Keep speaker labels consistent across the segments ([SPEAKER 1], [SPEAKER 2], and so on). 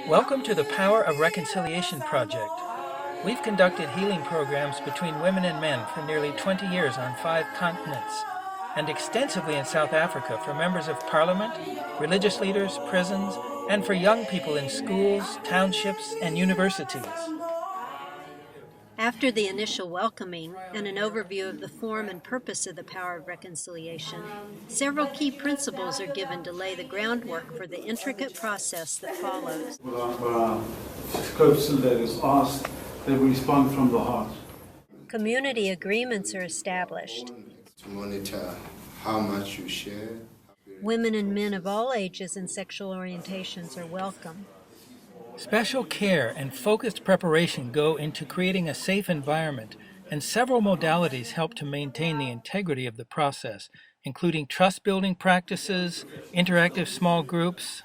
[SPEAKER 1] Welcome to the Power of Reconciliation Project. We've conducted healing programs between women and men for nearly 20 years on 5 continents, and extensively in South Africa for members of parliament, religious leaders, prisons, and for young people in schools, townships, and universities.
[SPEAKER 2] After the initial welcoming and an overview of the form and purpose of the Power of Reconciliation, several key principles are given to lay the groundwork for the intricate process that follows.
[SPEAKER 3] Scripture that is asked, they will respond from the heart.
[SPEAKER 2] Community agreements are established.
[SPEAKER 4] To monitor how much you share.
[SPEAKER 2] Women and men of all ages and sexual orientations are welcome.
[SPEAKER 1] Special care and focused preparation go into creating a safe environment, and several modalities help to maintain the integrity of the process, including trust-building practices, interactive small groups,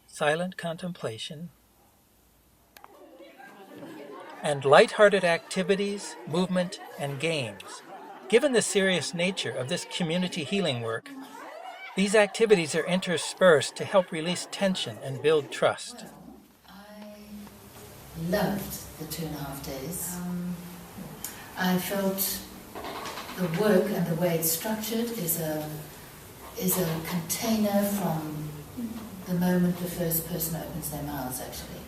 [SPEAKER 1] silent contemplation, and lighthearted activities, movement, and games. Given the serious nature of this community healing work, these activities are interspersed to help release tension and build trust.
[SPEAKER 5] I loved the 2.5 days. I felt the work and the way it's structured is a container from the moment the first person opens their mouths, actually.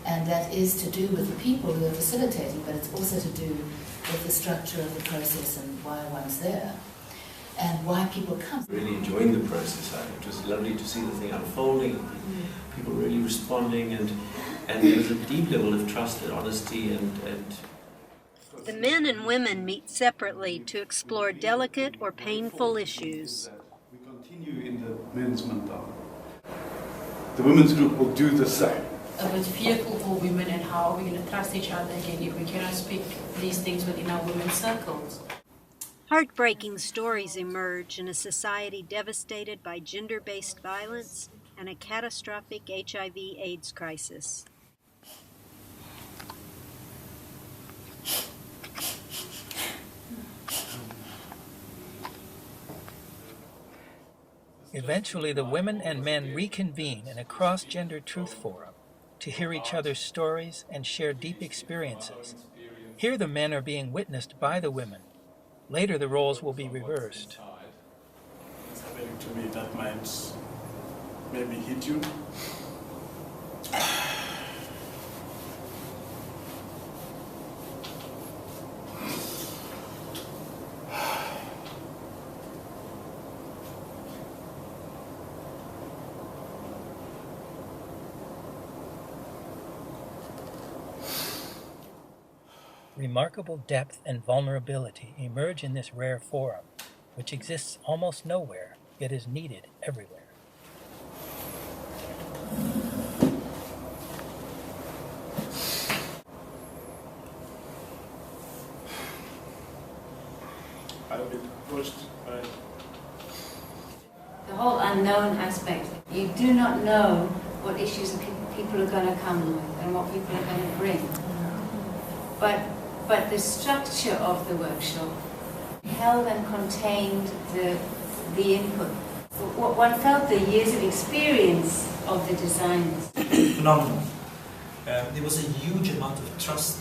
[SPEAKER 5] And that is to do with the people who are facilitating, but it's also to do with the structure of the process and why one's there and why people come.
[SPEAKER 6] Really enjoying the process. It was lovely to see the thing unfolding, people really responding, and there was a deep level of trust and honesty and
[SPEAKER 2] The men and women meet separately to explore delicate or painful issues.
[SPEAKER 3] We continue in the men's mandala. The women's group will do the same.
[SPEAKER 7] With vehicle for women and how are we going to trust each other again if we cannot speak these things within our women's circles.
[SPEAKER 2] Heartbreaking stories emerge in a society devastated by gender-based violence and a catastrophic HIV/AIDS crisis.
[SPEAKER 1] Eventually, the women and men reconvene in a cross-gender truth forum to hear each other's stories and share deep experiences. Here the men are being witnessed by the women. Later the roles will be reversed.
[SPEAKER 3] It's happening to me that might maybe hit you.
[SPEAKER 1] Remarkable depth and vulnerability emerge in this rare forum, which exists almost nowhere, yet is needed everywhere.
[SPEAKER 3] I've been approached by
[SPEAKER 7] The whole unknown aspect. You do not know what issues people are going to come with and what people are going to bring. But the structure of the workshop held and contained the input. One felt the years of experience of the designers.
[SPEAKER 8] Phenomenal. There was a huge amount of trust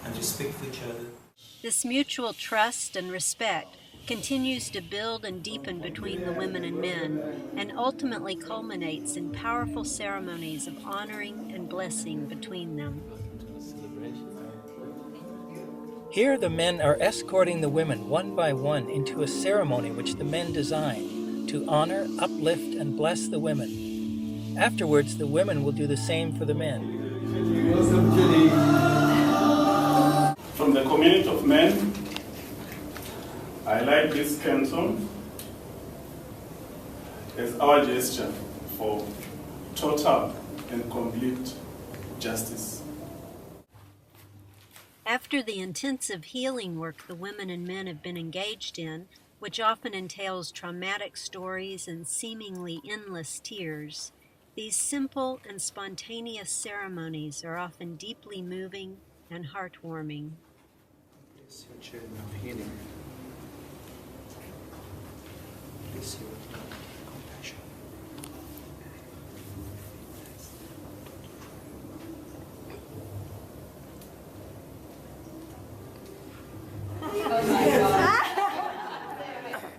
[SPEAKER 8] and respect for each other.
[SPEAKER 2] This mutual trust and respect continues to build and deepen between the women and men, and ultimately culminates in powerful ceremonies of honoring and blessing between them.
[SPEAKER 1] Here the men are escorting the women one by one into a ceremony which the men designed to honor, uplift, and bless the women. Afterwards, the women will do the same for the men.
[SPEAKER 3] from the community of men. I like this canton as our gesture for total and complete justice.
[SPEAKER 2] After the intensive healing work the women and men have been engaged in, which often entails traumatic stories and seemingly endless tears, these simple and spontaneous ceremonies are often deeply moving and heartwarming.
[SPEAKER 8] Bless your children of healing. Bless your compassion.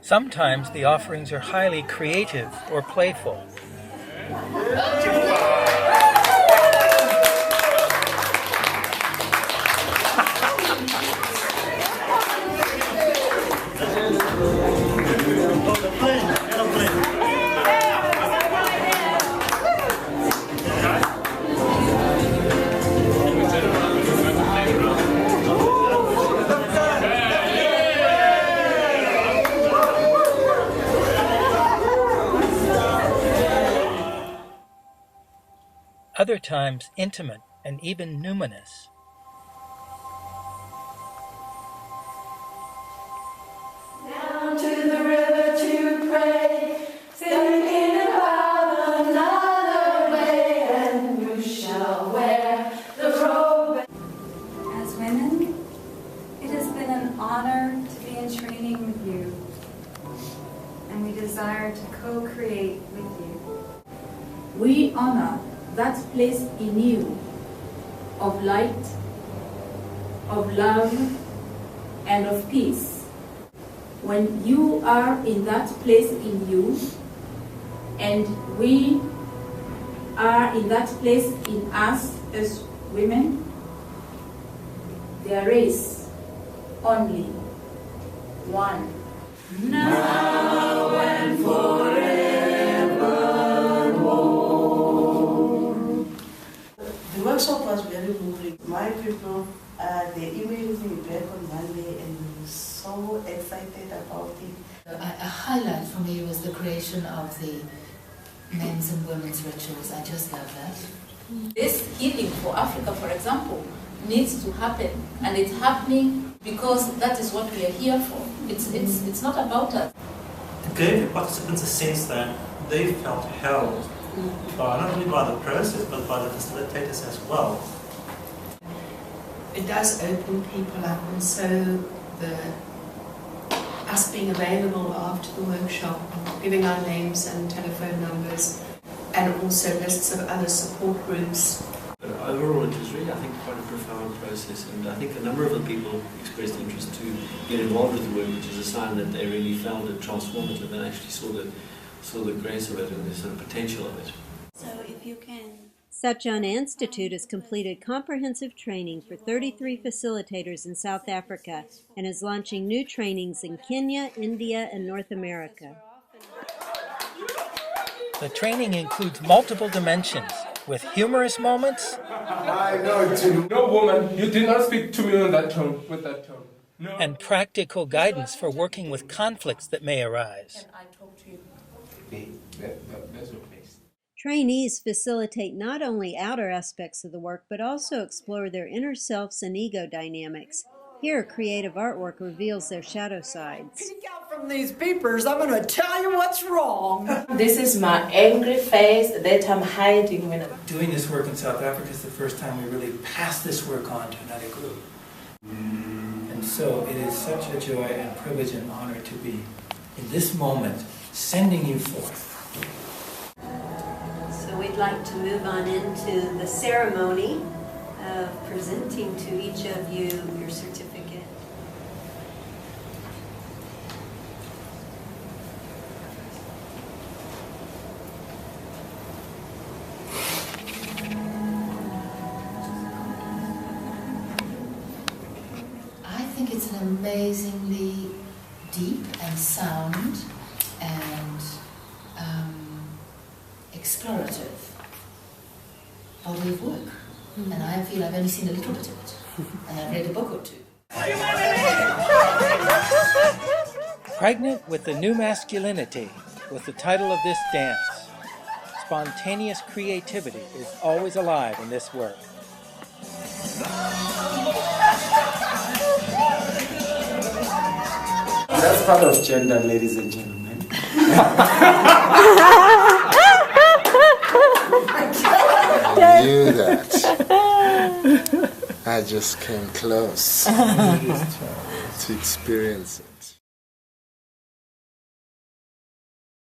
[SPEAKER 1] Sometimes the offerings are highly creative or playful. Other times intimate and even numinous.
[SPEAKER 9] Down to the river to pray, thinking about another way, and you shall wear the robe.
[SPEAKER 10] As women, it has been an honor to be in training with you, and we desire to co-create with you.
[SPEAKER 11] We honor that place in you of light, of love, and of peace. When you are in that place in you, and we are in that place in us as women, there is only one.
[SPEAKER 9] Now and forevermore.
[SPEAKER 12] The workshop was very moving. My people, they emailed me back on Monday and they were so excited about it.
[SPEAKER 5] A highlight for me was the creation of the men's and women's rituals. I just love that.
[SPEAKER 11] This healing for Africa, for example, needs to happen, and it's happening because that is what we are here for. It's not about us.
[SPEAKER 8] It gave the participants a sense that they felt held, not only by the process, but by the facilitators as well.
[SPEAKER 13] It does open people up, and so us being available after the workshop, giving our names and telephone numbers, and also lists of other support groups.
[SPEAKER 6] But overall, it was really, I think, quite a profound process, and I think a number of the people expressed interest to get involved with the work, which is a sign that they really found it transformative and actually saw the grace of it and the sort of potential of it.
[SPEAKER 2] So if you can. Satchan Institute has completed comprehensive training for 33 facilitators in South Africa and is launching new trainings in Kenya, India, and North America.
[SPEAKER 1] The training includes multiple dimensions, with humorous moments
[SPEAKER 14] No, woman, you did not speak to me on that tone, with that tone. No.
[SPEAKER 1] and practical guidance for working with conflicts that may arise.
[SPEAKER 14] That's your place.
[SPEAKER 2] Trainees facilitate not only outer aspects of the work, but also explore their inner selves and ego dynamics. Here, creative artwork reveals their shadow sides.
[SPEAKER 15] From these peepers, I'm going to tell you what's wrong.
[SPEAKER 16] This is my angry face that I'm hiding when I'm
[SPEAKER 1] Doing this work in South Africa is the first time we really pass this work on to another group. And so it is such a joy and privilege and honor to be, in this moment, sending you forth.
[SPEAKER 2] So we'd like to move on into the ceremony of presenting to each of you your certificate.
[SPEAKER 5] I think it's an amazingly deep and sound and explorative body of work. And I feel I've only seen a little bit of it. And I've read a book or two.
[SPEAKER 1] Pregnant with the new masculinity was the title of this dance. Spontaneous creativity is always alive in this work.
[SPEAKER 4] That's part of gender, ladies and gentlemen. I knew that. I just came close to experience it.